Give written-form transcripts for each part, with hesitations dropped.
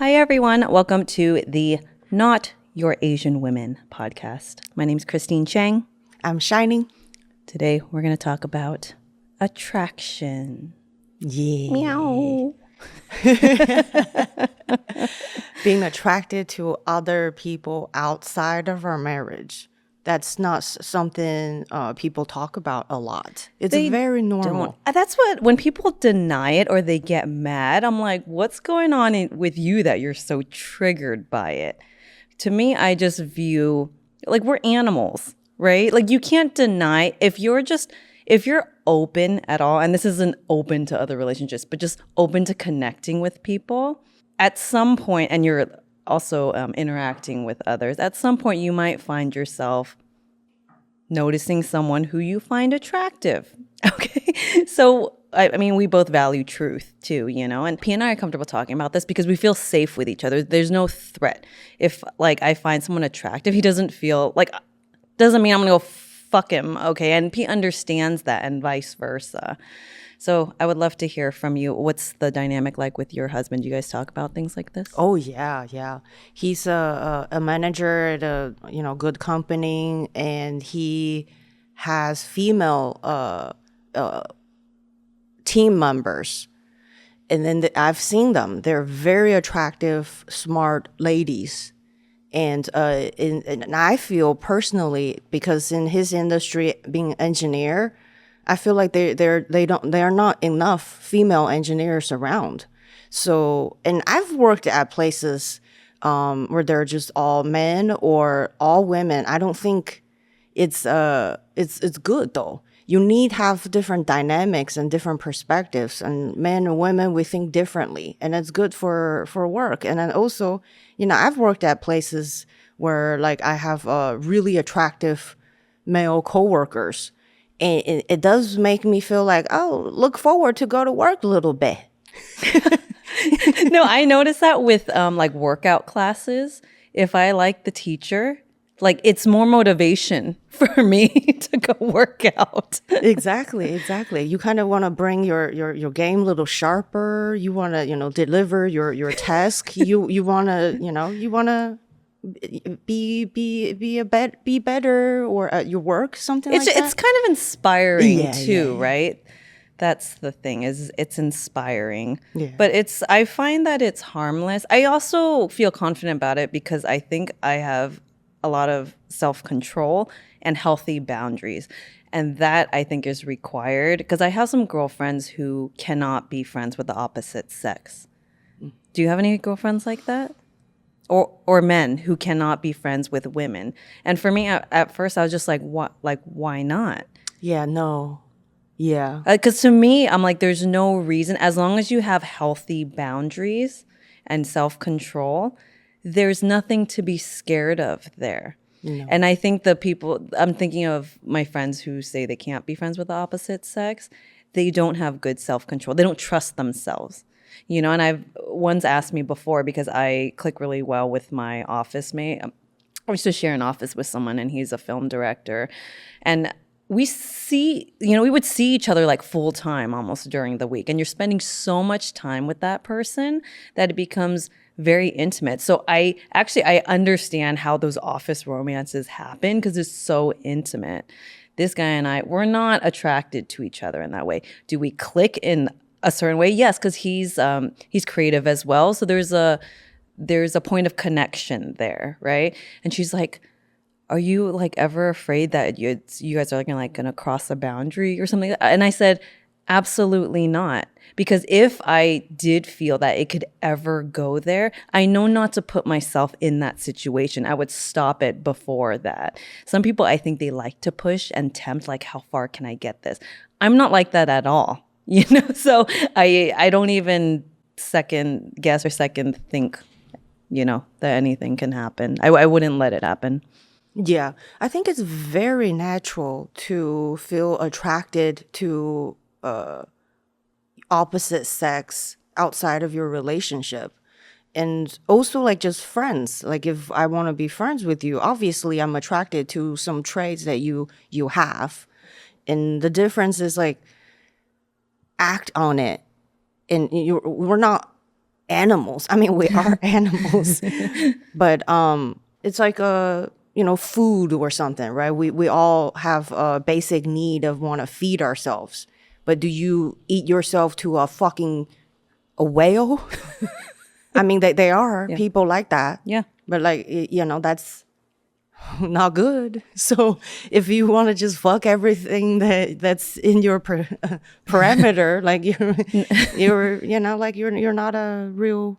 Hi, everyone. Welcome to the Not Your Asian Women podcast. My name is Christine Chang. I'm Shining. Today, we're going to talk about attraction. Yeah. Meow. Being attracted to other people outside of our marriage. That's not something people talk about a lot. It's very normal. That's what, when people deny it or they get mad, I'm like, what's going on with you that you're so triggered by it? To me, I just view, like, we're animals, right? Like, you can't deny, if you're open at all, and this isn't open to other relationships, but just open to connecting with people, at some point, and you're also interacting with others, at some point you might find yourself noticing someone who you find attractive. Okay. So, I mean, we both value truth too, and P and I are comfortable talking about this because we feel safe with each other. There's no threat. If I find someone attractive, he doesn't feel doesn't mean I'm going to go fuck him. Okay. And P understands that and vice versa. So I would love to hear from you. What's the dynamic like with your husband? Do you guys talk about things like this? Oh, yeah. He's a manager at a good company, and he has female team members. And then I've seen them. They're very attractive, smart ladies. And I feel personally, because in his industry, being an engineer, I feel like there are not enough female engineers around. So, and I've worked at places where they're just all men or all women. I don't think it's good though. You need to have different dynamics and different perspectives, and men and women, we think differently, and it's good for work. And then also, I've worked at places where I have really attractive male coworkers. And it does make me feel look forward to go to work a little bit. No, I notice that with workout classes. If I like the teacher, it's more motivation for me to go work out. Exactly. You kind of want to bring your game a little sharper. You want to, deliver your task. You want to, be better or at your work, something like that. It's kind of inspiring too, right? That's the thing, is it's inspiring. Yeah. But I find that it's harmless. I also feel confident about it because I think I have a lot of self-control and healthy boundaries. And that I think is required because I have some girlfriends who cannot be friends with the opposite sex. Do you have any girlfriends like that? Or men who cannot be friends with women. And for me, at first, I was just like, what? Why not? Yeah, no. Yeah. Because to me, I'm like, there's no reason. As long as you have healthy boundaries and self-control, there's nothing to be scared of there. No. And I think I'm thinking of my friends who say they can't be friends with the opposite sex. They don't have good self-control. They don't trust themselves. And one's asked me before, because I click really well with my office mate. I used to share an office with someone, and he's a film director. And we would see each other full time almost during the week. And you're spending so much time with that person that it becomes very intimate. So I understand how those office romances happen because it's so intimate. This guy and I, we're not attracted to each other in that way. Do we click in a certain way? Yes, because he's creative as well. So there's a point of connection there, right? And she's like, are you ever afraid that you guys are gonna cross a boundary or something? And I said, absolutely not. Because if I did feel that it could ever go there, I know not to put myself in that situation. I would stop it before that. Some people, I think they like to push and tempt, how far can I get this? I'm not like that at all. So I don't even second guess or second think, that anything can happen. I wouldn't let it happen. Yeah, I think it's very natural to feel attracted to opposite sex outside of your relationship. And also just friends. If I want to be friends with you, obviously I'm attracted to some traits that you have. And the difference is act on it. And we're not animals. I mean, we are animals, but it's like food or something, right? We all have a basic need of want to feed ourselves, but do you eat yourself to a whale? I mean, they are people like that. Yeah. But like, that's not good. So if you want to just fuck everything that's in your parameter, like you're not a real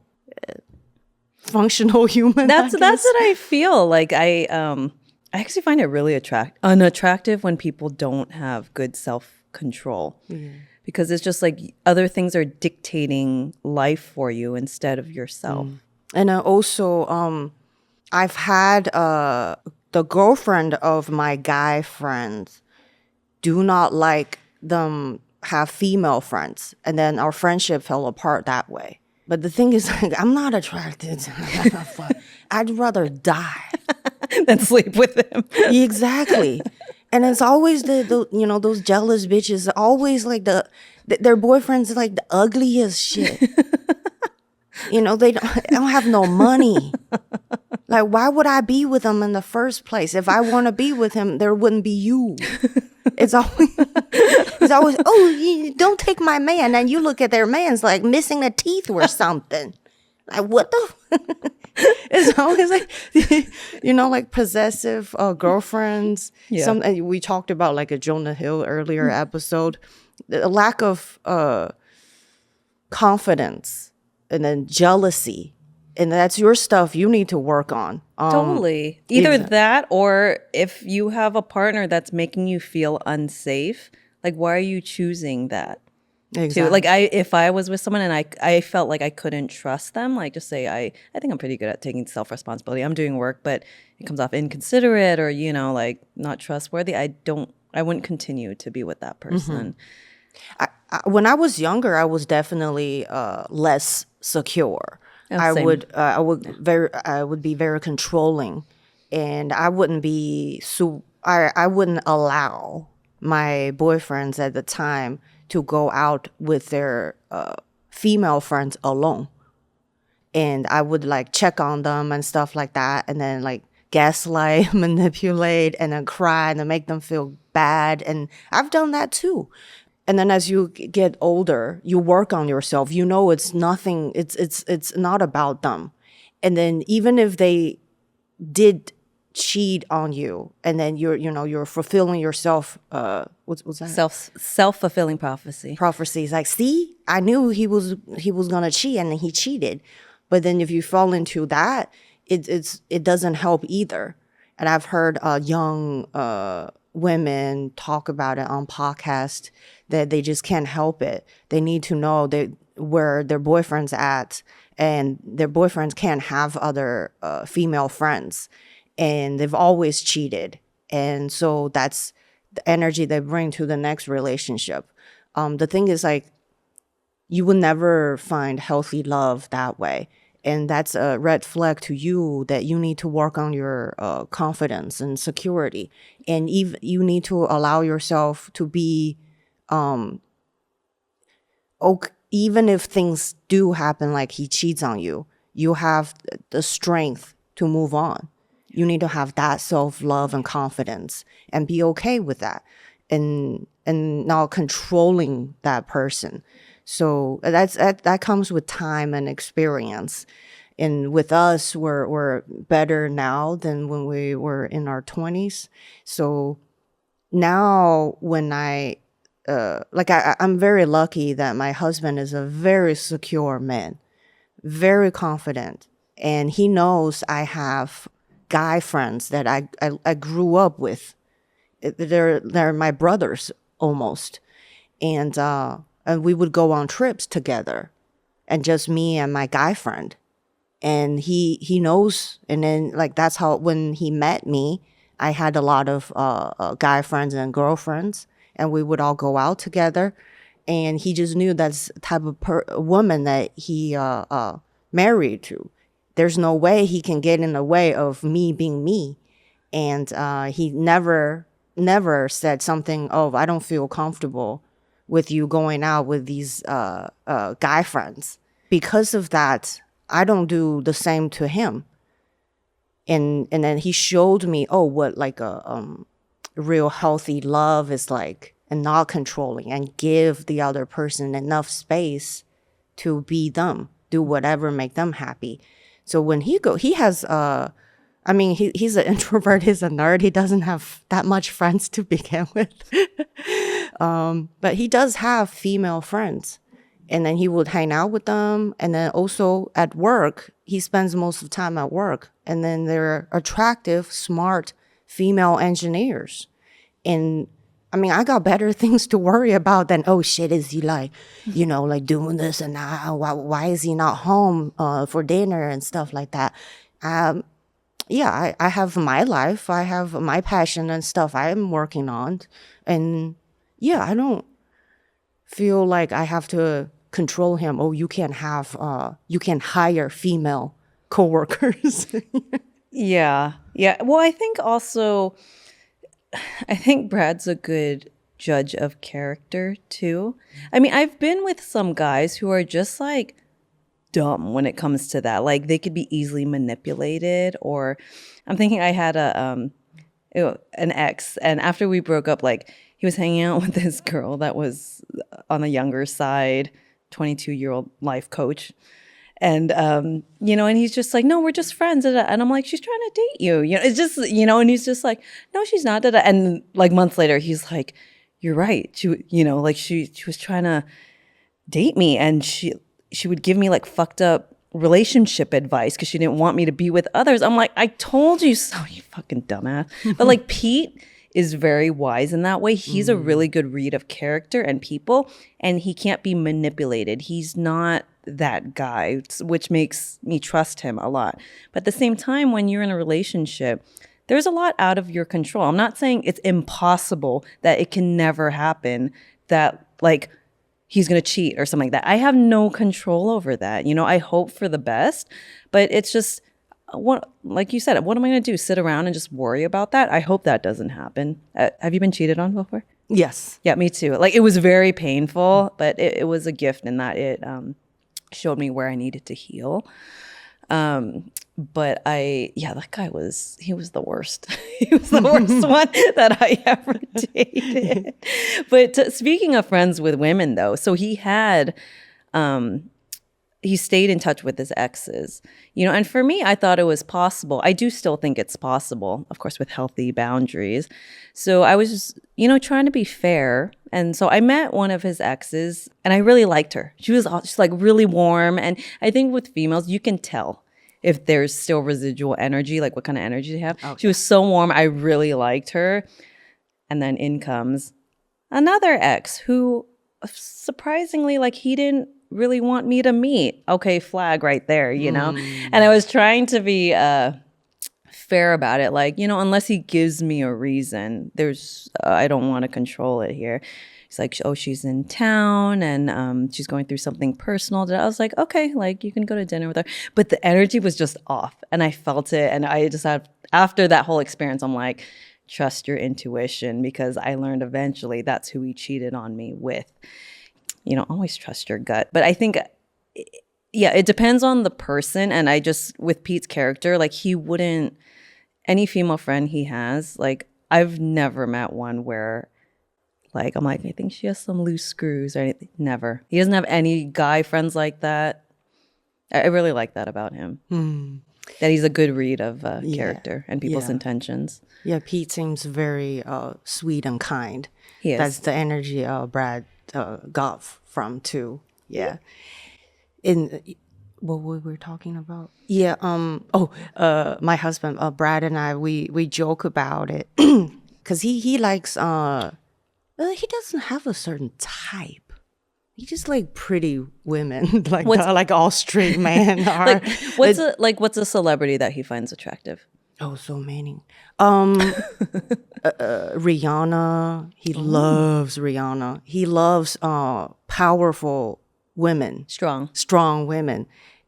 functional human. That's what I feel like. I actually find it really unattractive when people don't have good self-control. Because it's just like other things are dictating life for you instead of yourself. And also, I've had the girlfriend of my guy friends do not like them have female friends. And then our friendship fell apart that way. But the thing is, like, I'm not attracted to I'd rather die than sleep with him. Exactly. And it's always the those jealous bitches, always like their boyfriend's like the ugliest shit. They don't have no money. Like, why would I be with them in the first place? If I want to be with him, there wouldn't be you. It's always, oh, don't take my man. And you look at their man's like missing a teeth or something. Like, what the? It's always like, like possessive girlfriends. Yeah. We talked about like a Jonah Hill earlier episode. A lack of confidence and then jealousy. And that's your stuff you need to work on. Totally. Either that or if you have a partner that's making you feel unsafe, like why are you choosing that? Exactly. Like if I was with someone and I felt like I couldn't trust them, like just say I think I'm pretty good at taking self-responsibility. I'm doing work, but it comes off inconsiderate or, like not trustworthy. I wouldn't continue to be with that person. When I was younger, I was definitely less secure. Oh, I same. I would be very controlling, and I wouldn't be I wouldn't allow my boyfriends at the time to go out with their female friends alone, and I would like check on them and stuff like that, and then like gaslight, manipulate, and then cry and then make them feel bad, and I've done that too. And then as you get older, you work on yourself. It's nothing. It's not about them. And then even if they did cheat on you, and then you're fulfilling yourself. What's that? Self-fulfilling prophecy. Prophecies. Like, see, I knew he was gonna cheat, and then he cheated. But then if you fall into that, it doesn't help either. And I've heard young women talk about it on podcasts that they just can't help it. They need to know where their boyfriend's at, and their boyfriends can't have other female friends, and they've always cheated. And so that's the energy they bring to the next relationship. The thing is, like, you will never find healthy love that way. And that's a red flag to you that you need to work on your confidence and security. And you need to allow yourself to be, even if things do happen, like he cheats on you, you have the strength to move on. You need to have that self-love and confidence and be okay with that, and not controlling that person. So that comes with time and experience. And with us, we're better now than when we were in our 20s. So now when I'm very lucky that my husband is a very secure man, very confident. And he knows I have guy friends that I grew up with. They're my brothers almost. And we would go on trips together, and just me and my guy friend. And he knows. And then like that's how when he met me, I had a lot of guy friends and girlfriends, and we would all go out together. And he just knew that's the type of woman that he married to. There's no way he can get in the way of me being me. And he never said something, oh, I don't feel comfortable with you going out with these guy friends, because of that, I don't do the same to him. And then he showed me, what like a real healthy love is like, and not controlling, and give the other person enough space to be them, do whatever make them happy. So when he has he's an introvert, he's a nerd, he doesn't have that much friends to begin with. But he does have female friends, and then he would hang out with them. And then also at work, he spends most of the time at work, and then they're attractive, smart female engineers. And I got better things to worry about than, oh shit, is he like, like doing this, and why is he not home for dinner and stuff like that. I have my life, I have my passion and stuff I'm working on. And I don't feel like I have to control him. Oh, you can't hire female coworkers. Yeah. Well, I think Brad's a good judge of character too. I've been with some guys who are just like dumb when it comes to that. Like they could be easily manipulated. Or I'm thinking I had an ex, and after we broke up, like he was hanging out with this girl that was on the younger side, 22-year-old life coach. And, and he's just like, no, we're just friends. And I'm like, she's trying to date you. It's just, and he's just like, no, she's not. And like months later, he's like, you're right. She was trying to date me. And she would give me like fucked up relationship advice because she didn't want me to be with others. I'm like, I told you so, you fucking dumbass. But like Pete is very wise in that way. He's a really good read of character and people, and he can't be manipulated. He's not that guy, which makes me trust him a lot. But at the same time, when you're in a relationship, there's a lot out of your control. I'm not saying it's impossible, that it can never happen, that like he's going to cheat or something like that. I have no control over that. I hope for the best, but it's just, like you said, what am I going to do? Sit around and just worry about that? I hope that doesn't happen. Have you been cheated on before? Yes. Yeah, me too. Like it was very painful, but it was a gift in that it showed me where I needed to heal. But that guy he was the worst. He was the worst one that I ever dated. But speaking of friends with women though, so he had, he stayed in touch with his exes, and for me, I thought it was possible. I do still think it's possible, of course, with healthy boundaries. So I was just, trying to be fair. And so I met one of his exes and I really liked her. She's like really warm. And I think with females, you can tell if there's still residual energy, like what kind of energy they have. Okay. She was so warm. I really liked her. And then in comes another ex who surprisingly, like he didn't really want me to meet. Okay, flag right there, And I was trying to be fair about it. Like, unless he gives me a reason, I don't want to control it here. He's like, oh, she's in town and she's going through something personal. I was like, okay, like you can go to dinner with her. But the energy was just off and I felt it. And I just had, after that whole experience, I'm like, trust your intuition, because I learned eventually that's who he cheated on me with. Always trust your gut. But I think, it depends on the person. And with Pete's character, like he wouldn't, any female friend he has, like I've never met one where like, I'm like, I think she has some loose screws or anything. Never. He doesn't have any guy friends like that. I really like that about him. That he's a good read of character and people's intentions. Yeah, Pete seems very sweet and kind. He is. That's the energy Brad got from too. Yeah. In what we were talking about? Yeah. My husband Brad and I we joke about it because he likes he doesn't have a certain type. He just like pretty women, like all straight men are. What's a celebrity that he finds attractive? Oh, so many. Rihanna. He loves Rihanna. He loves powerful women, strong women,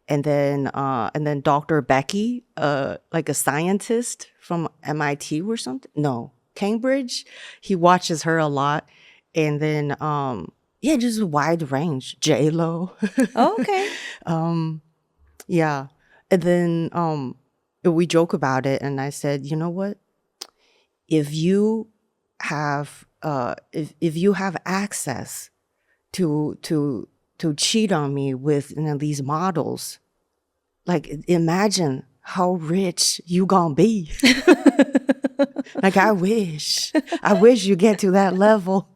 and then Dr. Becky, like a scientist from MIT or something. No, Cambridge. He watches her a lot, and then Yeah, just a wide range. J-Lo. Oh, okay. Yeah. And then we joke about it, and I said, you know what? If you have if you have access to cheat on me with these models, like imagine how rich you gonna be. Like I wish you get to that level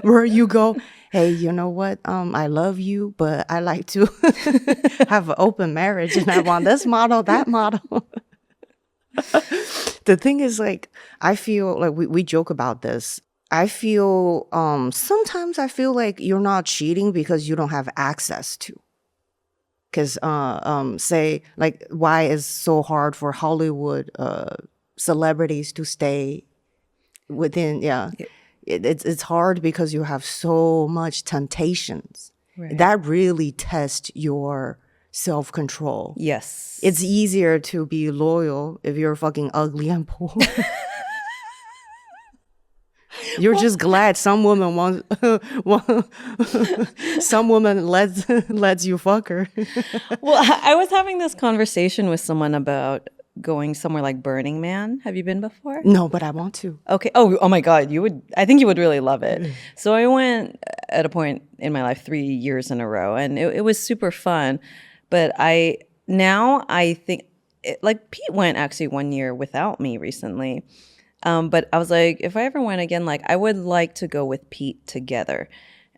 where you go, hey, you know what? I love you, but I like to have an open marriage, and I want this model, that model. The thing is, like, I feel like we joke about this. I feel sometimes I feel like you're not cheating because you don't have access to. Because say, like, why is so hard for Hollywood celebrities to stay within? Yeah, it's hard because you have so much temptations. Right. That really tests your self-control. Yes. It's easier to be loyal if you're fucking ugly and poor. You're just glad some woman some woman lets you fuck her. Well, I was having this conversation with someone about going somewhere like Burning Man. Have you been before? No, but I want to. Okay. Oh my God. I think you would really love it. So I went at a point in my life 3 years in a row, and it was super fun. But I think, like Pete went actually 1 year without me recently. But I was like, if I ever went again, like I would like to go with Pete together.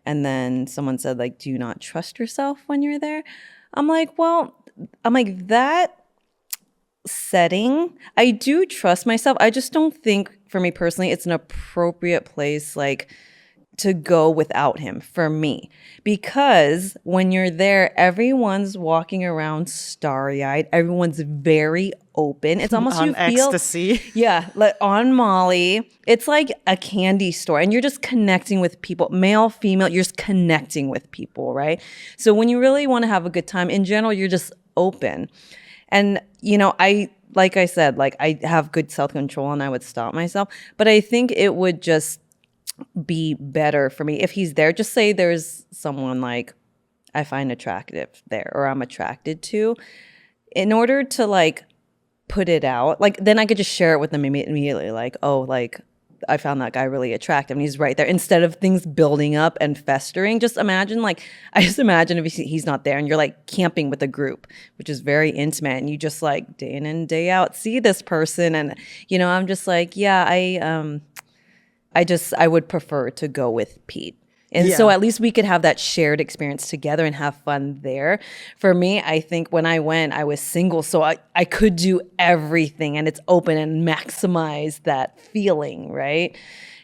And then someone said, like, do you not trust yourself when you're there? I'm like, that setting, I do trust myself. I just don't think, for me personally, it's an appropriate place, like, to go without him for me. Because when you're there, everyone's walking around starry-eyed. Everyone's very open. It's almost on you feel ecstasy. Yeah, like on Molly. It's like a candy store, and you're just connecting with people, male, female. You're just connecting with people, right? So when you really want to have a good time, in general, you're just open. And like I said, like I have good self-control, and I would stop myself. But I think it would just be better for me if he's there. Just say there's someone like I find attractive there, or I'm attracted to. In order to like put it out, like then I could just share it with them immediately, like, oh, like I found that guy really attractive and he's right there, instead of things building up and festering. I just imagine if he's not there and you're like camping with a group, which is very intimate, and you just like day in and day out see this person, and I'm just like, yeah, I would prefer to go with Pete. And so at least we could have that shared experience together and have fun there. For me, I think when I went, I was single, so I could do everything, and it's open and maximize that feeling, right?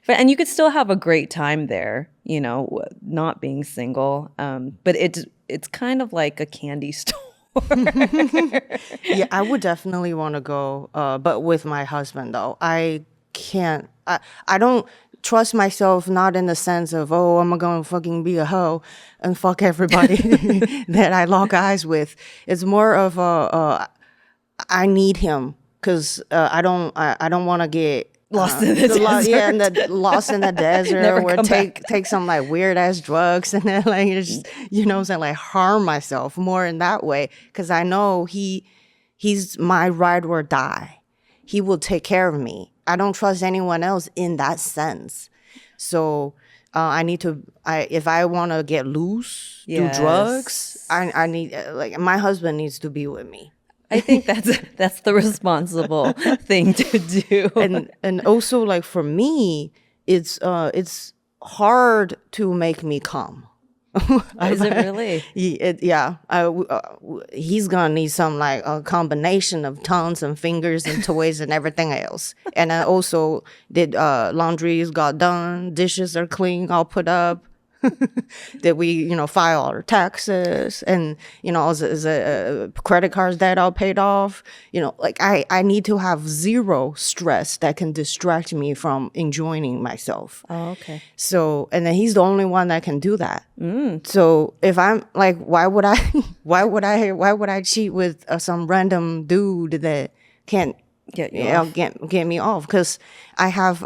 And you could still have a great time there, not being single. But it's kind of like a candy store. Yeah, I would definitely want to go, but with my husband, though. I can't. I don't trust myself, not in the sense of, oh, I'm gonna fucking be a hoe and fuck everybody that I lock eyes with. It's more of I need him, because I don't want to get lost in the desert. Lost in the desert, or take some like weird ass drugs, and then like just like harm myself more in that way, because I know he's my ride or die. He will take care of me. I don't trust anyone else in that sense. So I need to. If I want to get loose, do drugs, I need like my husband needs to be with me. I think that's the responsible thing to do. And also, like, for me, it's hard to make me come. Is it really? Yeah. He's gonna need some like a combination of tongues and fingers and toys and everything else. And I also did laundries got done, dishes are clean, all put up. That we file our taxes, and is credit cards that all paid off. Like I need to have zero stress that can distract me from enjoying myself. Oh, okay. So, and then he's the only one that can do that. So if I'm like, why would I cheat with some random dude that can't get me off? Because I have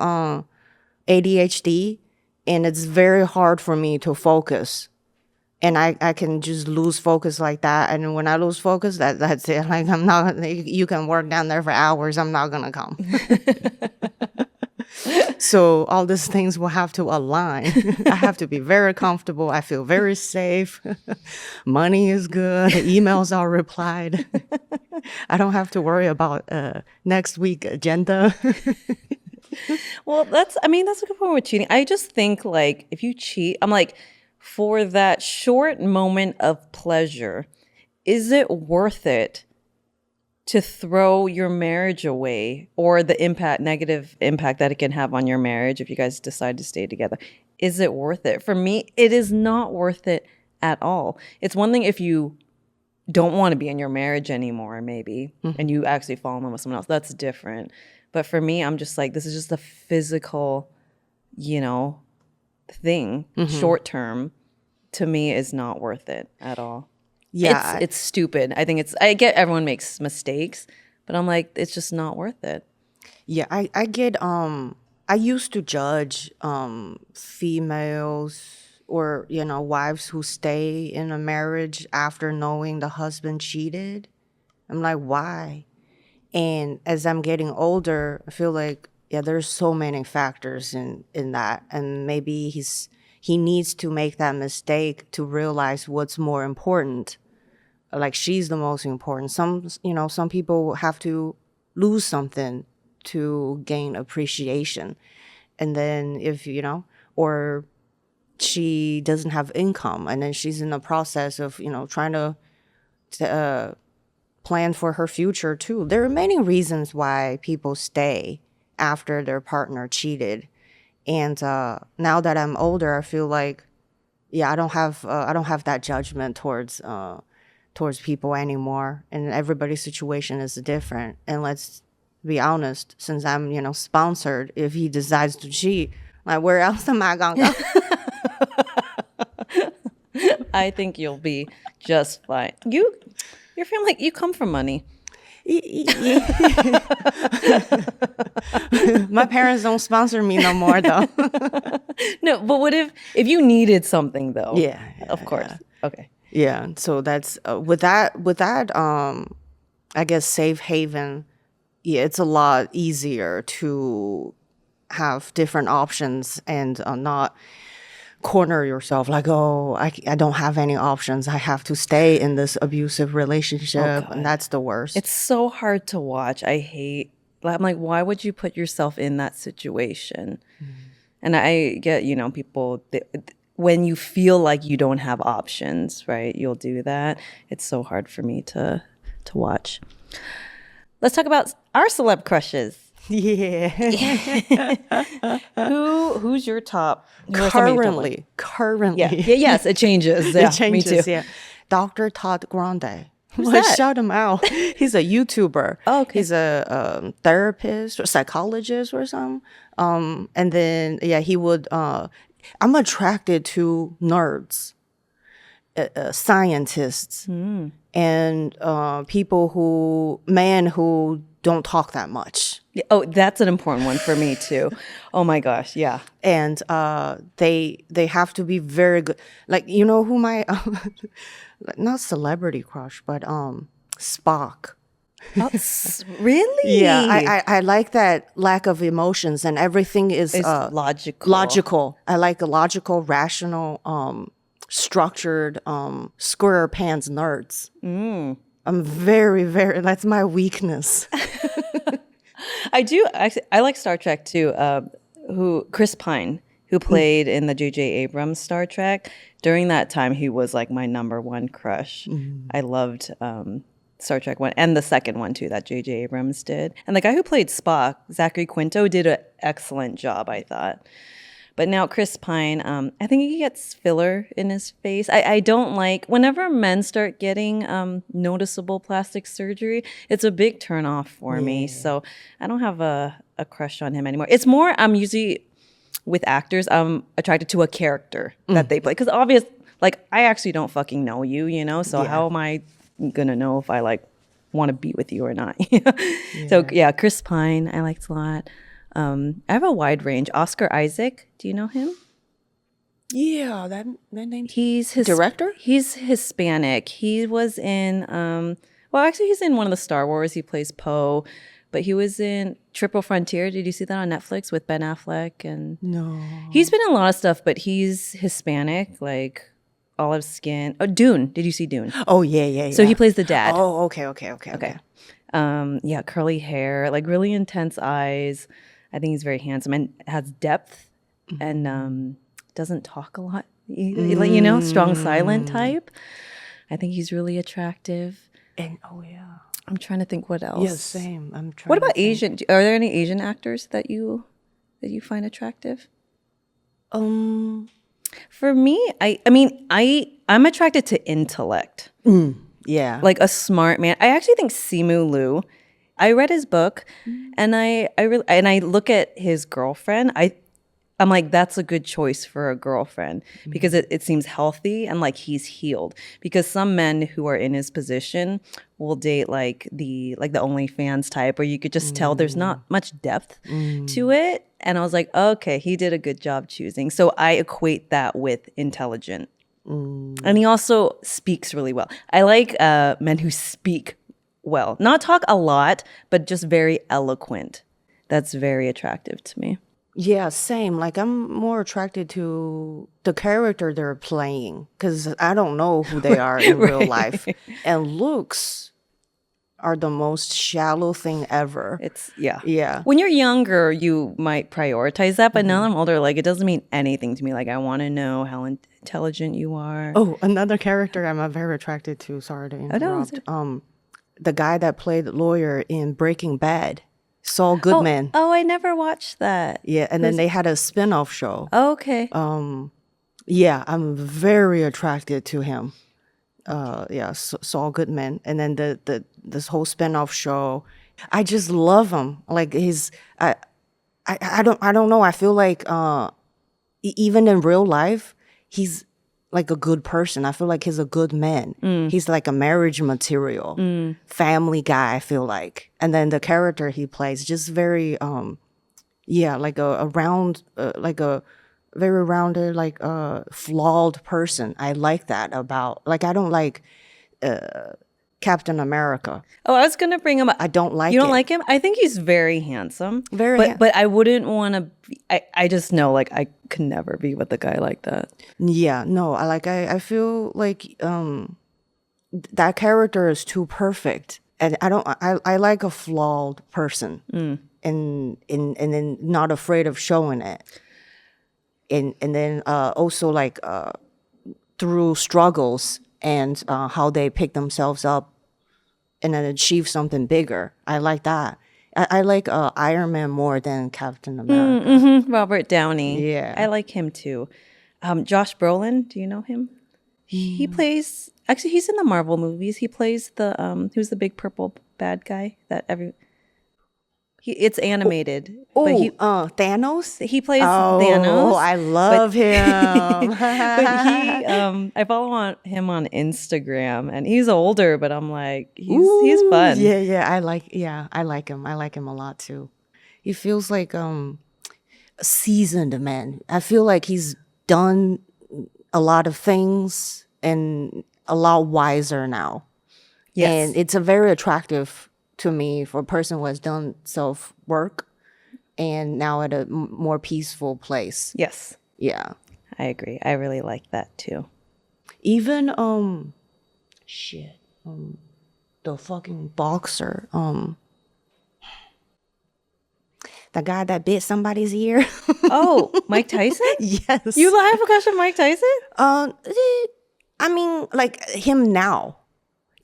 ADHD. And it's very hard for me to focus. And I can just lose focus like that. And when I lose focus, that's it. Like, I'm not, you can work down there for hours. I'm not going to come. So all these things will have to align. I have to be very comfortable. I feel very safe. Money is good. Emails are replied. I don't have to worry about next week agenda. Well, that's a good point with cheating. I just think like if you cheat, I'm like, for that short moment of pleasure, is it worth it to throw your marriage away, or the negative impact that it can have on your marriage if you guys decide to stay together? Is it worth it? For me, it is not worth it at all. It's one thing if you don't want to be in your marriage anymore, maybe, and you actually fall in love with someone else. That's different. But for me, I'm just like, this is just a physical, thing, short term, to me is not worth it at all. Yeah. It's stupid. I get everyone makes mistakes, but I'm like, it's just not worth it. Yeah, I get I used to judge females or wives who stay in a marriage after knowing the husband cheated. I'm like, why? And as I'm getting older, I feel like there's so many factors in that, and maybe he needs to make that mistake to realize what's more important. Like, she's the most important. Some people have to lose something to gain appreciation. And then if, or she doesn't have income, and then she's in the process of, trying to plan for her future too. There are many reasons why people stay after their partner cheated. And now that I'm older, I feel like, I don't have that judgment towards people anymore, and everybody's situation is different. And let's be honest, since I'm sponsored, if he decides to cheat, like, where else am I gonna go? I think you'll be just fine. Your family, you come from money. My parents don't sponsor me no more, though. No, but what if you needed something, though? Yeah, of course. Okay. Yeah, so that's with that I guess safe haven. Yeah, it's a lot easier to have different options and not corner yourself like, oh, I don't have any options. I have to stay in this abusive relationship, and that's the worst. It's so hard to watch. I'm like, why would you put yourself in that situation? And I get, people, when you feel like you don't have options, right, you'll do that. It's so hard for me to watch. Let's talk about our celeb crushes. Yeah. Who's your top? Currently. Yeah. Yes, it changes. Yeah, it changes, me too. Yeah. Dr. Todd Grande. Who's that? Shout him out. He's a YouTuber. Oh, okay. He's a therapist or psychologist or something. And then, he would... I'm attracted to nerds, scientists, and men who don't talk that much. Oh, that's an important one for me too. Oh my gosh, yeah. And they have to be very good. Like, who my not celebrity crush, but Spock. Oh, really? Yeah, I like that lack of emotions, and everything is logical. Logical. I like a logical, rational, structured, square pants nerds. I'm very, very. That's my weakness. I do. I like Star Trek too. Chris Pine, who played in the J.J. Abrams Star Trek. During that time, he was like my number one crush. I loved Star Trek 1 and the second one too that J.J. Abrams did. And the guy who played Spock, Zachary Quinto, did an excellent job, I thought. But now Chris Pine, I think he gets filler in his face. I don't like, whenever men start getting noticeable plastic surgery, it's a big turnoff for me. So I don't have a crush on him anymore. It's more, I'm usually, with actors, I'm attracted to a character that they play. Because obviously, like, I actually don't fucking know you, so how am I going to know if I, like, want to be with you or not? So, yeah, Chris Pine, I liked a lot. I have a wide range. Oscar Isaac, do you know him? Yeah, that name. Director? Director? He's Hispanic. He was in well, actually he's in one of the Star Wars. He plays Poe, but he was in Triple Frontier. Did you see that on Netflix with Ben Affleck? And No. he's been in a lot of stuff, but he's Hispanic, like olive skin. Oh, Dune. Did you see Dune? Oh, yeah. So he plays the dad. Oh, okay. Yeah, curly hair, like really intense eyes. I think he's very handsome and has depth and doesn't talk a lot either. Like, you know, strong silent type. I think he's really attractive. And oh yeah. I'm trying to think what else. Yeah, same. I'm trying. What about Asian? Are there any Asian actors that you find attractive? For me, I'm attracted to intellect. Yeah. Like a smart man. I actually think Simu Liu. I read his book, and I look at his girlfriend. I'm like, that's a good choice for a girlfriend because it seems healthy and like he's healed. Because some men who are in his position will date like the OnlyFans type, where you could just tell there's not much depth to it. And I was like, okay, he did a good job choosing. So I equate that with intelligent. And he also speaks really well. I like men who speak well, not talk a lot, but just very eloquent. That's very attractive to me. Yeah, same. Like I'm more attracted to the character they're playing because I don't know who they are in real life. And looks are the most shallow thing ever. Yeah. When you're younger, you might prioritize that, but now that I'm older, like it doesn't mean anything to me. Like I want to know how intelligent you are. Oh, another character I'm very attracted to. Sorry to interrupt. The guy that played the lawyer in Breaking Bad. Saul Goodman. Oh, I never watched that. Yeah, and then they had a spin-off show. Oh, okay. Yeah, I'm very attracted to him. Saul Goodman, and then this whole spin-off show, I just love him. Like I don't know. I feel like even in real life, he's like a good person. I feel like he's a good man. He's like a marriage material, family guy, I feel like. And then the character he plays, just very, like like a very rounded, like flawed person. I like that about, like, I don't like Captain America. Oh, I was gonna bring him up. I don't like. You don't like him? I think he's very handsome. But I wouldn't want to. I just know, like, I could never be with a guy like that. Yeah, no. I feel like that character is too perfect, and I don't. I like a flawed person, and then not afraid of showing it, and then also like through struggles and how they pick themselves up and then achieve something bigger. I like that. I like Iron Man more than Captain America. Robert Downey. Yeah. I like him too. Josh Brolin, do you know him? He plays, actually he's in the Marvel movies. He plays who's the big purple bad guy that it's animated. Thanos? He plays Thanos. Oh, I love him. But I follow him on Instagram, and he's older, but I'm like, he's fun. Yeah, I like him. I like him a lot too. He feels like a seasoned man. I feel like he's done a lot of things and a lot wiser now. Yes. And it's a very attractive to me for a person who has done self-work and now at a more peaceful place. Yes. Yeah. I agree. I really like that too. Even, the fucking boxer, the guy that bit somebody's ear. Oh, Mike Tyson? Yes. You have a crush on Mike Tyson? I mean, like him now.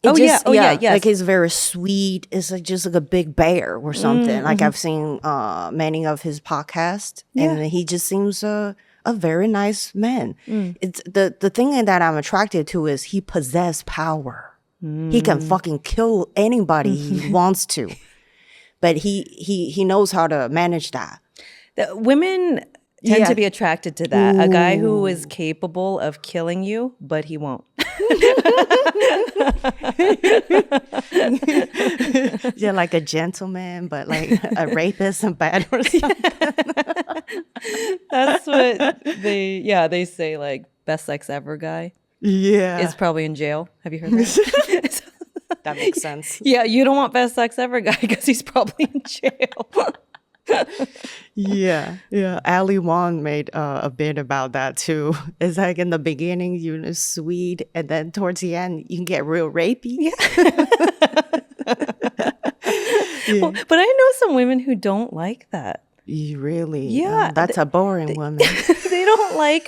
Yes. Like he's very sweet. It's like just like a big bear or something. Like I've seen many of his podcasts, and he just seems a very nice man. It's the thing that I'm attracted to is he possesses power. He can fucking kill anybody he wants to, but he knows how to manage that. The women tend to be attracted to that. A guy who is capable of killing you, but he won't. You're like a gentleman, but like a rapist and bad or something. That's what they say, like, best sex ever guy Yeah. is probably in jail. Have you heard that? That makes sense. Yeah, you don't want best sex ever guy because he's probably in jail. Yeah. Yeah. Ali Wong made a bit about that too. It's like in the beginning, you're sweet, and then towards the end, you can get real rapey. Yeah. Well, but I know some women who don't like that. You really? Yeah. That's a boring woman. They don't like,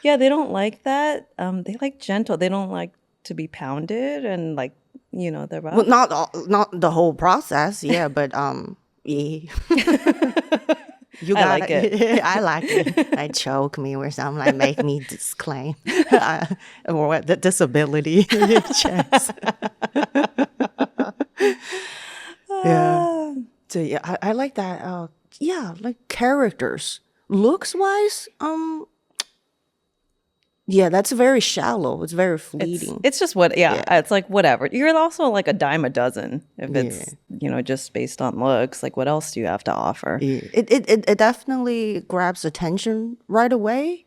they don't like that. They like gentle. They don't like to be pounded and like, they're rough. Well, not the whole process, yeah, but yeah. You I like it. I like it. Like choke me or something, like make me disclaim or what the disability checks. Yeah. So yeah, I like that. Yeah, like characters, looks wise. Yeah, that's very shallow. It's very fleeting. It's just it's like whatever. You're also like a dime a dozen if it's, just based on looks. Like what else do you have to offer? Yeah. It definitely grabs attention right away,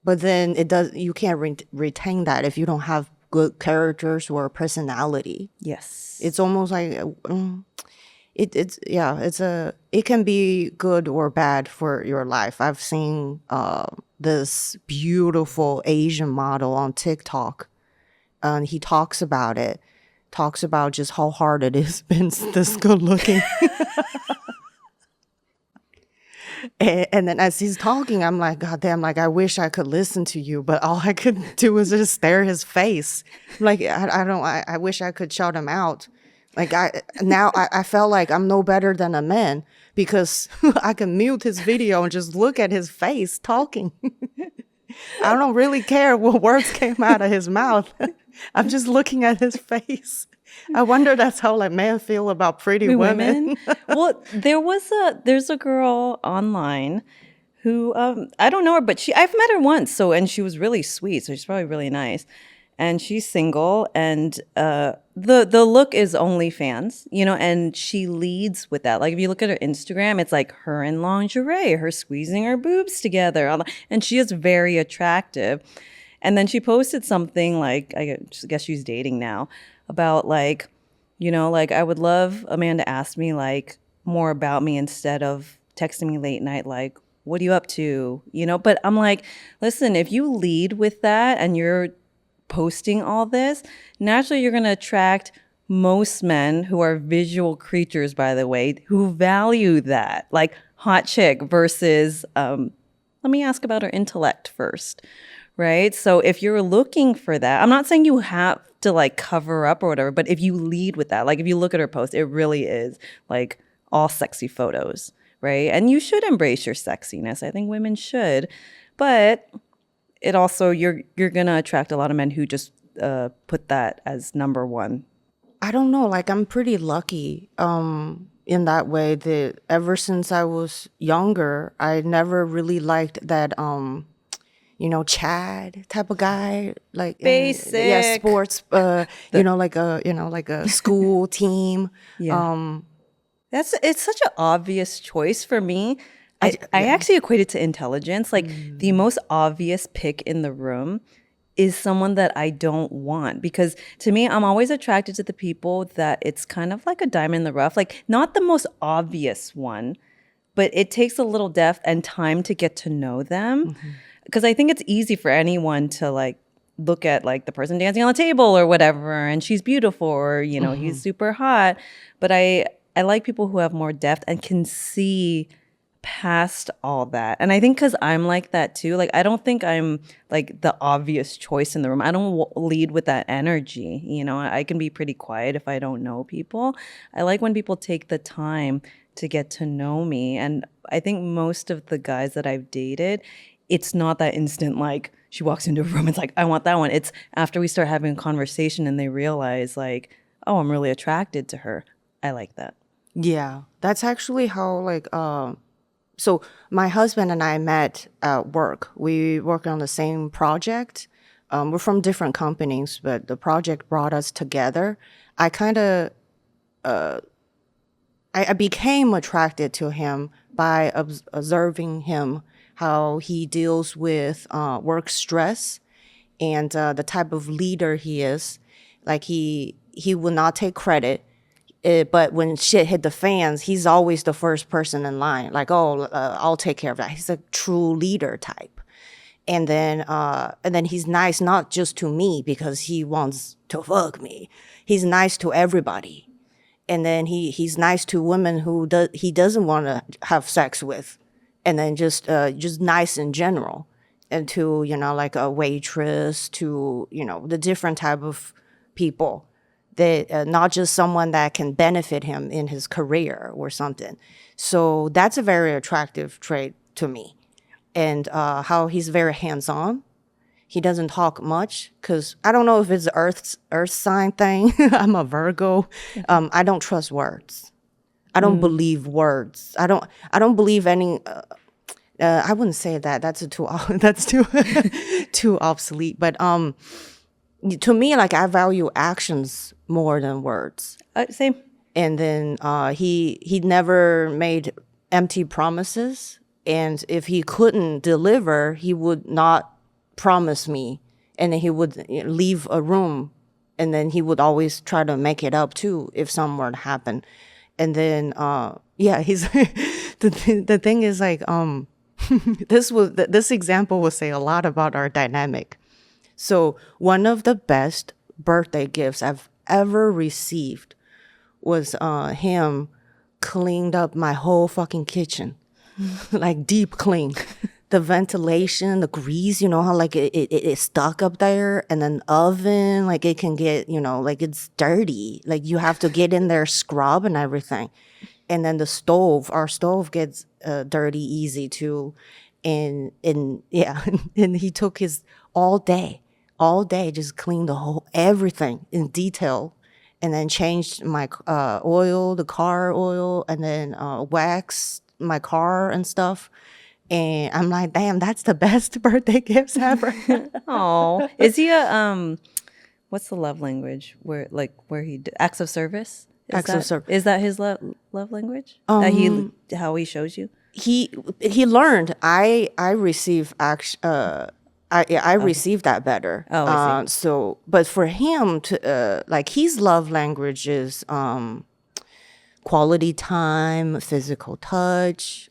but then you can't retain that if you don't have good characters or personality. Yes. It's almost like it can be good or bad for your life. I've seen this beautiful Asian model on TikTok, and he talks about just how hard it is being this good looking. And then as he's talking, I'm like, God damn, like I wish I could listen to you, but all I could do was just stare his face. Like I wish I could shout him out. Like I felt like I'm no better than a man because I can mute his video and just look at his face talking. I don't really care what words came out of his mouth. I'm just looking at his face. I wonder that's how like men feel about pretty women. Well, there's a girl online who I don't know her, but I've met her once. And she was really sweet. So she's probably really nice. And she's single, and the look is OnlyFans, and she leads with that. Like if you look at her Instagram, it's like her in lingerie, her squeezing her boobs together, and she is very attractive. And then she posted something like, I guess she's dating now, about like, like I would love a man to ask me like more about me instead of texting me late night, like, what are you up to? But I'm like, listen, if you lead with that and you're posting all this, naturally you're going to attract most men who are visual creatures, by the way, who value that, like hot chick versus let me ask about her intellect first, right? So if you're looking for that, I'm not saying you have to like cover up or whatever, but if you lead with that, like if you look at her post, it really is like all sexy photos, right? And you should embrace your sexiness. I think women should, but it also, you're going to attract a lot of men who just put that as number one. I don't know. Like, I'm pretty lucky in that way that ever since I was younger, I never really liked that, Chad type of guy. Like, basic. Sports, like a school team. Yeah. It's such an obvious choice for me. I actually equate it to intelligence. Like the most obvious pick in the room is someone that I don't want, because to me, I'm always attracted to the people that it's kind of like a diamond in the rough, like not the most obvious one, but it takes a little depth and time to get to know them. Because I think it's easy for anyone to like look at like the person dancing on the table or whatever, and she's beautiful, or he's super hot. But I like people who have more depth and can see past all that. And I think because I'm like that too, like I don't think I'm like the obvious choice in the room. I don't lead with that energy. I can be pretty quiet if I don't know people. I like when people take the time to get to know me. And I think most of the guys that I've dated, it's not that instant like she walks into a room, it's like, I want that one. It's after we start having a conversation and they realize like, oh, I'm really attracted to her. I like that. Yeah, that's actually how like so my husband and I met at work. We worked on the same project. we're from different companies, but the project brought us together. I kind of I became attracted to him by observing him, how he deals with work stress and the type of leader he is. Like he will not take credit, but when shit hit the fans, he's always the first person in line. Like, oh, I'll take care of that. He's a true leader type. And then he's nice not just to me because he wants to fuck me. He's nice to everybody. And then he's nice to women who he doesn't want to have sex with, and then just nice in general, and to like a waitress, to the different type of people that not just someone that can benefit him in his career or something. So that's a very attractive trait to me, and how he's very hands-on. He doesn't talk much because I don't know if it's Earth sign thing. I'm a Virgo. I don't trust words. I don't believe words. I don't believe any. I wouldn't say that. That's too too obsolete. But to me, like I value actions more than words. Same. And then he never made empty promises. And if he couldn't deliver, he would not promise me, and then he would leave a room, and then he would always try to make it up too if something were to happen. And then he's the thing is like this example will say a lot about our dynamic. So one of the best birthday gifts I've ever received was him cleaned up my whole fucking kitchen. Like deep clean. The ventilation, the grease, how like it's stuck up there, and then oven, like it can get, like it's dirty. Like you have to get in there, scrub and everything. And then our stove gets dirty easy too. And yeah, and he took his all day, just cleaned everything in detail. And then changed my oil, the car oil, and then waxed my car and stuff. And I'm like, damn, that's the best birthday gifts ever. Oh, is he what's the love language where he acts of service? Is that his love language? How he shows you? He learned. I receive I received that better. Oh, I see. But for him to like his love language is quality time, physical touch,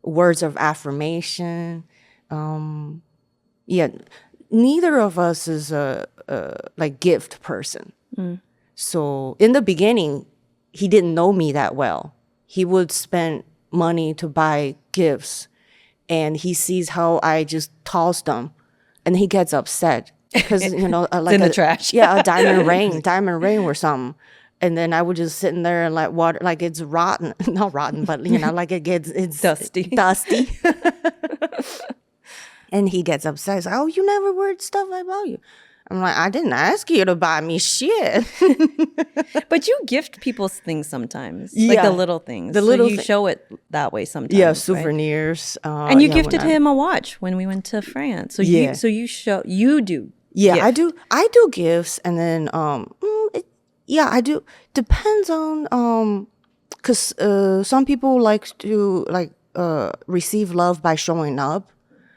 words of affirmation. Neither of us is a like gift person. So in the beginning, he didn't know me that well. He would spend money to buy gifts, and he sees how I just toss them, and he gets upset because like it's in the trash. Yeah, a diamond ring or something. And then I would just sit in there and let water, like it's rotten, not rotten, but like it's dusty. And he gets upset. He's like, "Oh, you never wear stuff I bought you." I'm like, "I didn't ask you to buy me shit." But you gift people things sometimes, like the little things. You show it that way sometimes. Yeah, souvenirs. Right? And you gifted him a watch when we went to France. So you do. Yeah, gift. I do gifts, and then yeah, I do. Depends on because some people like to receive love by showing up.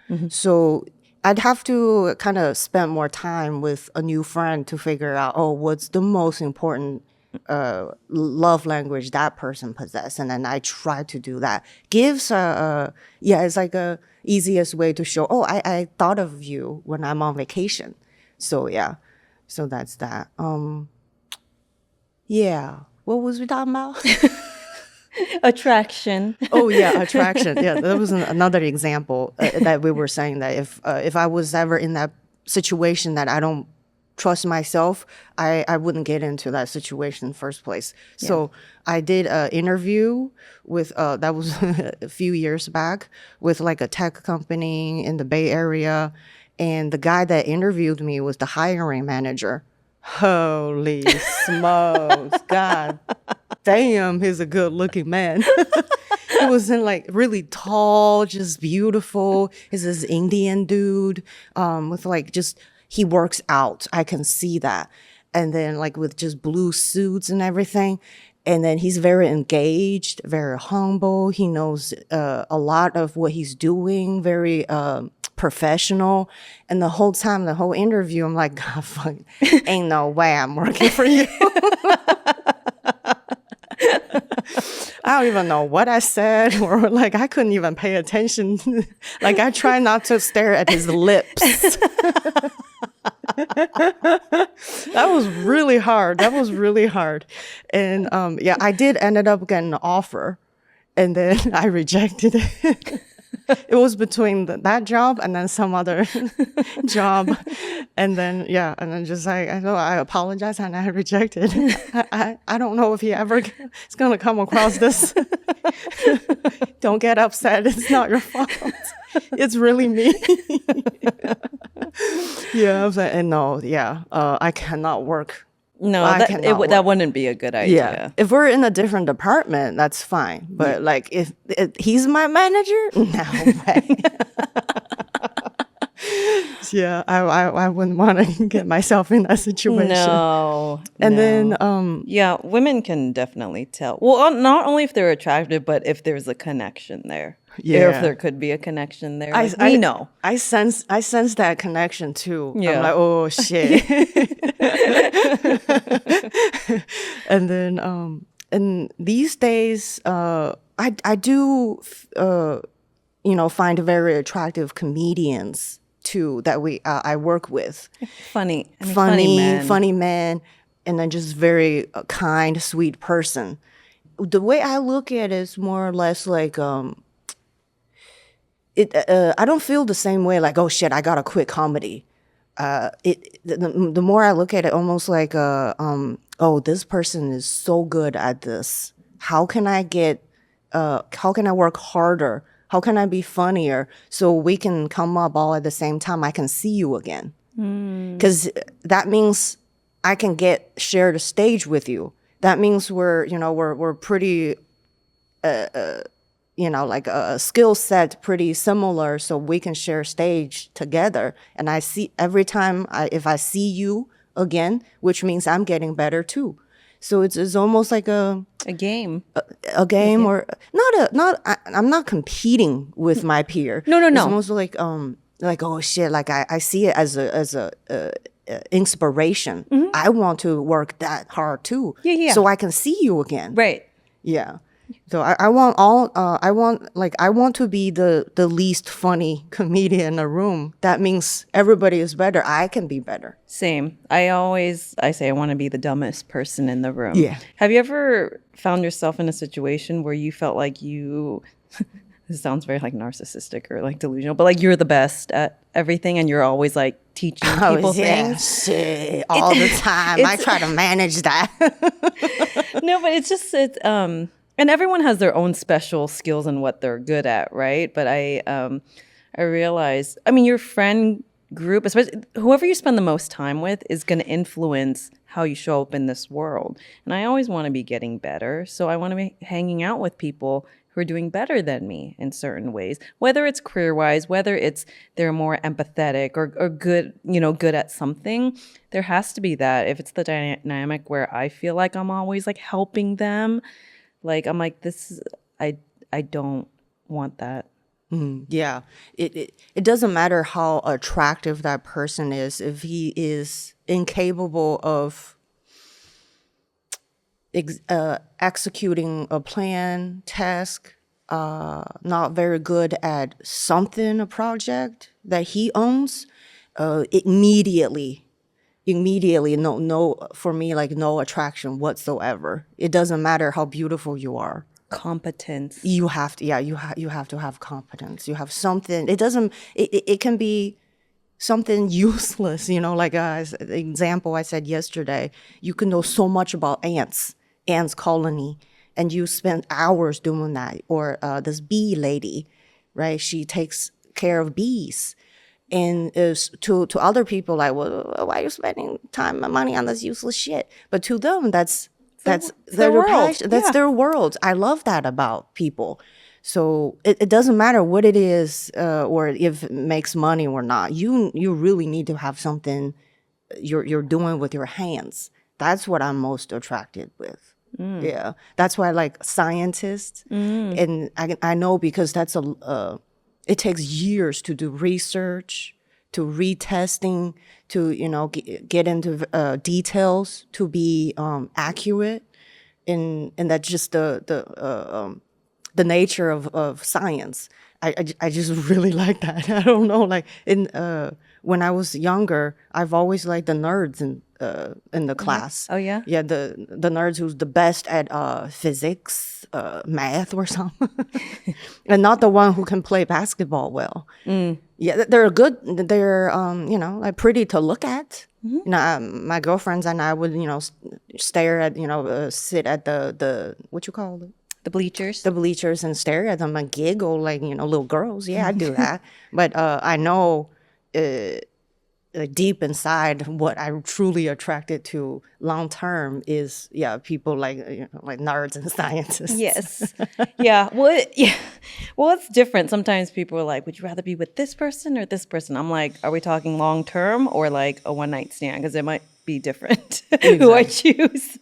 Mm-hmm. So I'd have to kind of spend more time with a new friend to figure out, what's the most important love language that person possesses, and then I try to do that. Gifts, it's like a easiest way to show, I thought of you when I'm on vacation. So yeah, so that's that. Yeah. What was we talking about? Attraction. Oh yeah, attraction. Yeah, that was another example that we were saying that if I was ever in that situation that I don't trust myself, I wouldn't get into that situation in the first place. Yeah. So I did an interview with that was a few years back with like a tech company in the Bay Area, and the guy that interviewed me was the hiring manager. Holy smokes, God damn, he's a good looking man. It wasn't like really tall, just beautiful. He's this Indian dude with like just, he works out. I can see that. And then like with just blue suits and everything. And then he's very engaged, very humble. He knows a lot of what he's doing, very professional. And the whole time, the whole interview, I'm like, God, fuck, ain't no way I'm working for you. I don't even know what I said, or like I couldn't even pay attention. Like I try not to stare at his lips. That was really hard. And yeah, I did ended up getting an offer, and then I rejected it. It was between that job and then some other job. And then, yeah, and then just like, I apologize and I rejected. I don't know if he ever is going to come across this. Don't get upset. It's not your fault. It's really me. Yeah, I was like, and no, yeah, I cannot work. No, that wouldn't be a good idea. Yeah. If we're in a different department, that's fine. But like if he's my manager, no way. Yeah, I wouldn't want to get myself in that situation. No. And then yeah, women can definitely tell. Well, not only if they're attractive, but if there's a connection there. Yeah. Or if there could be a connection there. We know. I sense that connection too. Yeah. I'm like, oh shit. And then and these days I do find very attractive comedians too that I work with. Funny man, and then just very kind, sweet person. The way I look at it is more or less like I don't feel the same way like, oh shit, I gotta quit comedy. The more I look at it, almost like oh, this person is so good at this. How can I work harder? How can I be funnier so we can come up all at the same time? I can see you again. Because that means I can share the stage with you. That means we're pretty, like a skill set pretty similar, so we can share stage together. And I see every time if I see you again, which means I'm getting better too. So it's almost like a game. A game, or I'm not competing with my peer. No. It's almost like oh shit, like I see it as a inspiration. Mm-hmm. I want to work that hard too. Yeah. So I can see you again. Right. Yeah. So I want to be the least funny comedian in the room. That means everybody is better. I can be better. Same. I say I want to be the dumbest person in the room. Yeah. Have you ever found yourself in a situation where you felt like this sounds very like narcissistic or like delusional, but like you're the best at everything and you're always like teaching people things? Shit, all the time. I try to manage that. No, but and everyone has their own special skills and what they're good at, right? But I realized, your friend group, especially whoever you spend the most time with, is going to influence how you show up in this world. And I always want to be getting better, so I want to be hanging out with people who are doing better than me in certain ways, whether it's career-wise, whether it's they're more empathetic or good, good at something. There has to be that. If it's the dynamic where I feel like I'm always like helping them, like I'm like, I don't want that. Yeah, it doesn't matter how attractive that person is if he is incapable of executing a plan, task, not very good at something, a project that he owns. Immediately, no, for me, like no attraction whatsoever. It doesn't matter how beautiful you are. Competence. You have to have competence. You have something. It can be something useless, like the example I said yesterday. You can know so much about ants colony, and you spend hours doing that. Or this bee lady, right? She takes care of bees. And to other people, like, well, why are you spending time and money on this useless shit? But to them, that's their world. That's their world. I love that about people. So it doesn't matter what it is or if it makes money or not. You really need to have something you're doing with your hands. That's what I'm most attracted with. Yeah, that's why I like scientists, and I know because that's it takes years to do research, to retesting, to get into details to be accurate, and that's just the nature of science. I just really like that. I don't know, like when I was younger, I've always liked the nerds in the class. Oh, yeah? Yeah, the nerds who's the best at physics, math, or something, and not the one who can play basketball well. Yeah, they're good. They're like pretty to look at. My girlfriends and I would stare at sit at the what you call it, The bleachers. the bleachers, and stare at them and giggle like little girls. Yeah, I do that. But I know deep inside what I'm truly attracted to long term is people like like nerds and scientists. Yes. Yeah. Well, it's different. Sometimes people are like, would you rather be with this person or this person? I'm like, are we talking long term or like a one night stand? Because it might be different who I choose.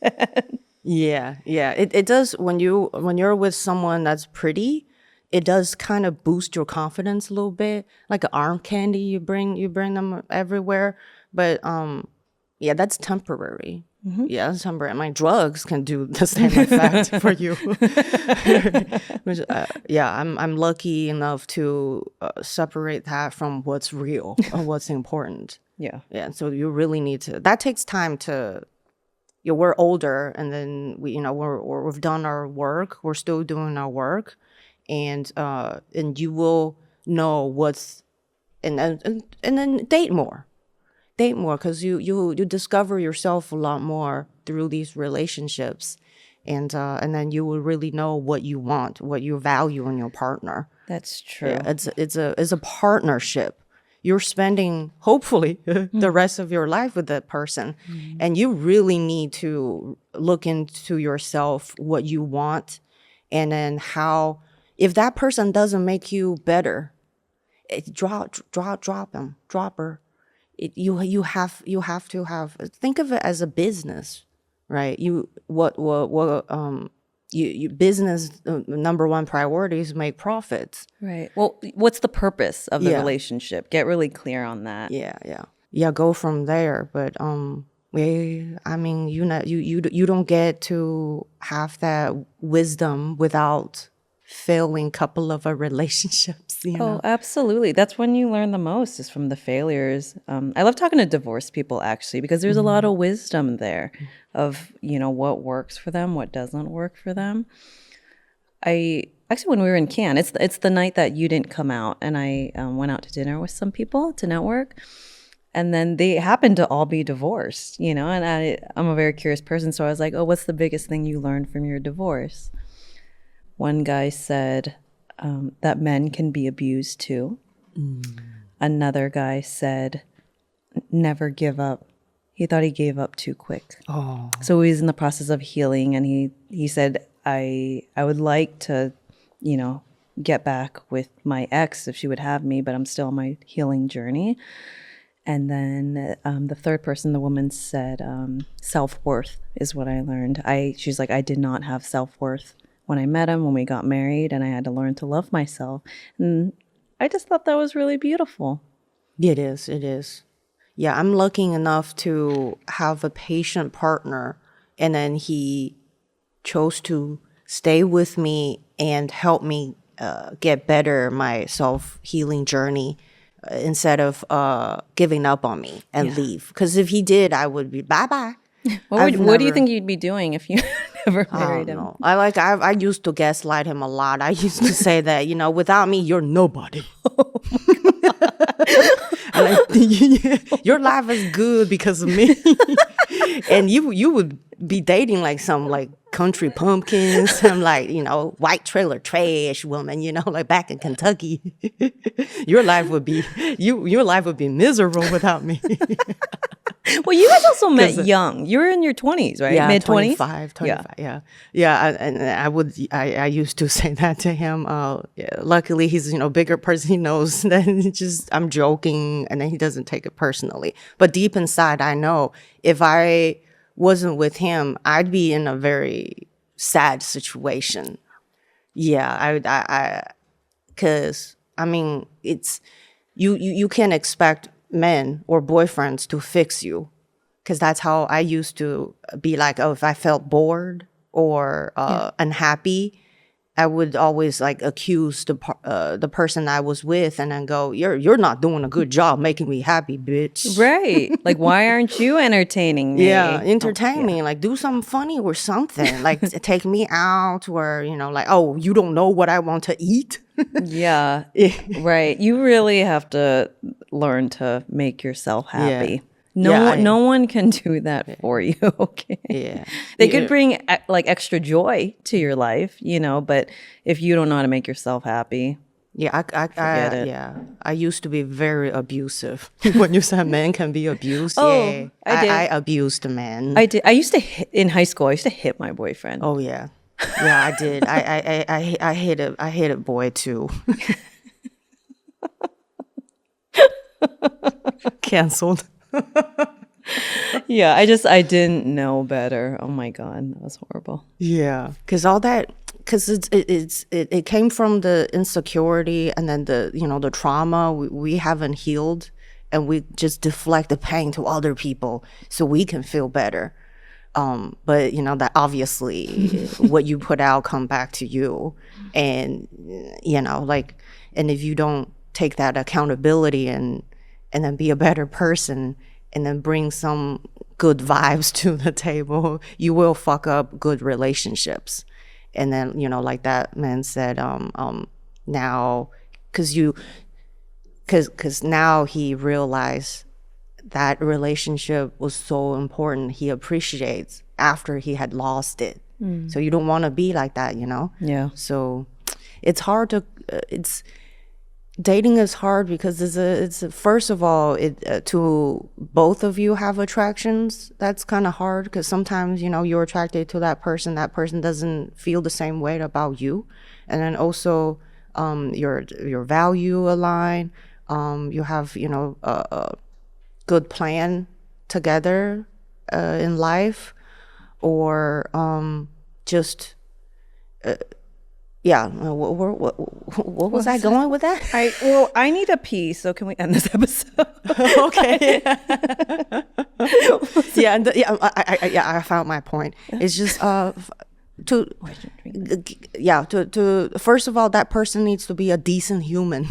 Yeah. It does when you're with someone that's pretty. It does kind of boost your confidence a little bit, like an arm candy. You bring them everywhere, but that's temporary. Yeah, that's temporary. My drugs can do the same effect for you. Which, I'm lucky enough to separate that from what's real or what's important. Yeah. So you really need to. That takes time to. We're older, and then we've done our work. We're still doing our work. And you will know what's and then date more because you discover yourself a lot more through these relationships, and then you will really know what you want, what you value in your partner. That's true. Yeah, it's a partnership. You're spending hopefully the rest of your life with that person, and you really need to look into yourself, what you want, and then how. If that person doesn't make you better, drop him, drop her. You have to have. Think of it as a business, right? You business number one priority is make profits. Right. Well, what's the purpose of the relationship? Get really clear on that. Yeah. Go from there, but I mean, you don't get to have that wisdom without failing couple of relationships. Oh, absolutely. That's when you learn the most is from the failures. I love talking to divorced people actually because there's a lot of wisdom there of what works for them, what doesn't work for them. When we were in Cannes, it's the night that you didn't come out, and I went out to dinner with some people to network, and then they happened to all be divorced. And I'm a very curious person, so I was like, oh, what's the biggest thing you learned from your divorce? One guy said that men can be abused too. Another guy said, never give up. He thought he gave up too quick. Oh. So he's in the process of healing, and he said, I would like to, get back with my ex if she would have me, but I'm still on my healing journey. And then the third person, the woman said, self-worth is what I learned. She's like, I did not have self-worth when I met him, when we got married, and I had to learn to love myself. And I just thought that was really beautiful. It is. Yeah, I'm lucky enough to have a patient partner, and then he chose to stay with me and help me get better my self-healing journey instead of giving up on me and leave. Because if he did, I would be bye-bye. What do you think you'd be doing if you never married him? I used to gaslight him a lot. I used to say that, without me, you're nobody. Your life is good because of me. And you would be dating like some like country pumpkin, some like, white trailer trash woman, like back in Kentucky. Your life would be miserable without me. Well, you guys also met young. You were in your 20s, right? Yeah, Mid 20s? 25, 25. Yeah. And I used to say that to him. Yeah, luckily he's, bigger person. He knows that I'm joking, and then he doesn't take it personally. But deep inside, I know if I wasn't with him, I'd be in a very sad situation. Yeah, because it's, you can't expect men or boyfriends to fix you, because that's how I used to be. Like, oh, if I felt bored or unhappy, I would always like accuse the person I was with, and then go, "You're not doing a good job making me happy, bitch." Right. Like, why aren't you entertaining me? Yeah, entertain me. Like, do something funny or something. Like, take me out, where like, oh, you don't know what I want to eat. Yeah. Right. You really have to learn to make yourself happy. No one can do that for you. Okay. Yeah. They could bring like extra joy to your life, but if you don't know how to make yourself happy, forget it. Yeah. I used to be very abusive. When you said men can be abused, I did. I abused men. I did. I used to in high school. I used to hit my boyfriend. Oh yeah. Yeah, I did. I hit a boy too. Canceled. Yeah, I didn't know better. Oh my God, that was horrible. Yeah, because it came from the insecurity, and then the trauma we haven't healed, and we just deflect the pain to other people so we can feel better. But that obviously what you put out come back to you, and and if you don't take that accountability and then be a better person, and then bring some good vibes to the table, you will fuck up good relationships. And then like that man said, now because now he realized that relationship was so important. He appreciates after he had lost it. So you don't want to be like that, Yeah. So it's hard to dating is hard, because it's first of all, to both of you have attractions. That's kind of hard, because sometimes you're attracted to that person doesn't feel the same way about you, and then also your value align. You have a good plan together in life, or just yeah. What was I going with that? I need a pee, so can we end this episode? Okay. I found my point. It's just to first of all, that person needs to be a decent human,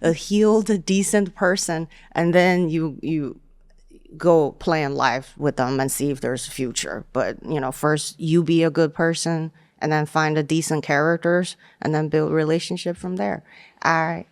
a healed, decent person, and then you go plan life with them and see if there's a future. But first you be a good person, and then find a decent characters, and then build relationship from there. All right.